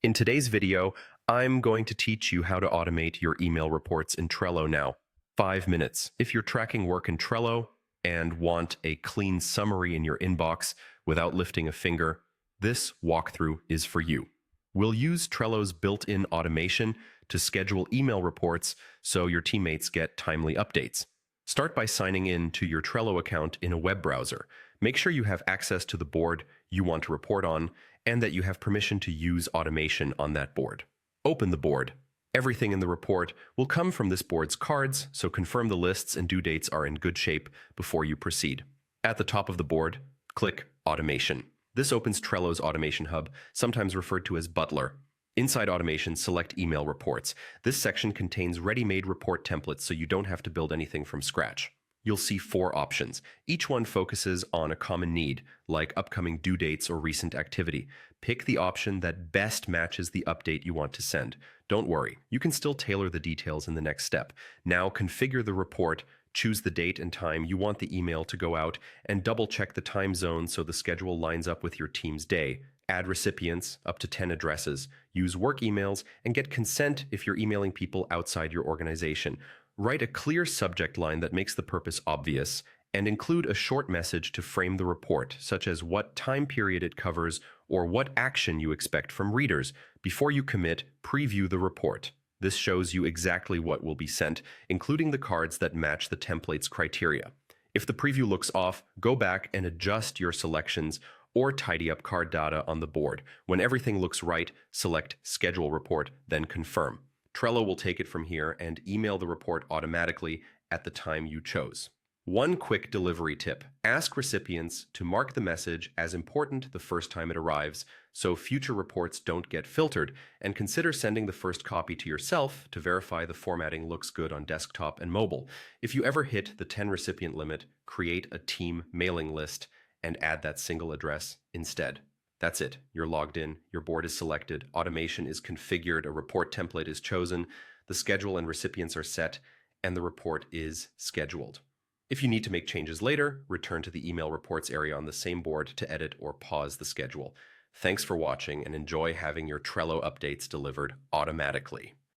In today's video, I'm going to teach you how to automate your email reports in Trello now. 5 minutes. If you're tracking work in Trello and want a clean summary in your inbox without lifting a finger, this walkthrough is for you. We'll use Trello's built-in automation to schedule email reports so your teammates get timely updates. Start by signing in to your Trello account in a web browser. Make sure you have access to the board you want to report on and that you have permission to use automation on that board. Open the board. Everything in the report will come from this board's cards, so confirm the lists and due dates are in good shape before you proceed. At the top of the board, click Automation. This opens Trello's Automation Hub, sometimes referred to as Butler. Inside Automation, select Email Reports. This section contains ready-made report templates so you don't have to build anything from scratch. You'll see 4 options. Each one focuses on a common need, like upcoming due dates or recent activity. Pick the option that best matches the update you want to send. Don't worry, you can still tailor the details in the next step. Now configure the report, choose the date and time you want the email to go out, and double-check the time zone so the schedule lines up with your team's day. Add recipients, up to 10 addresses. Use work emails, and get consent if you're emailing people outside your organization. Write a clear subject line that makes the purpose obvious, and include a short message to frame the report, such as what time period it covers or what action you expect from readers. Before you commit, preview the report. This shows you exactly what will be sent, including the cards that match the template's criteria. If the preview looks off, go back and adjust your selections or tidy up card data on the board. When everything looks right, select Schedule Report, then Confirm. Trello will take it from here and email the report automatically at the time you chose. One quick delivery tip: ask recipients to mark the message as important the first time it arrives, so future reports don't get filtered, and consider sending the first copy to yourself to verify the formatting looks good on desktop and mobile. If you ever hit the 10 recipient limit, create a team mailing list and add that single address instead. That's it. You're logged in, your board is selected, automation is configured, a report template is chosen, the schedule and recipients are set, and the report is scheduled. If you need to make changes later, return to the email reports area on the same board to edit or pause the schedule. Thanks for watching and enjoy having your Trello updates delivered automatically.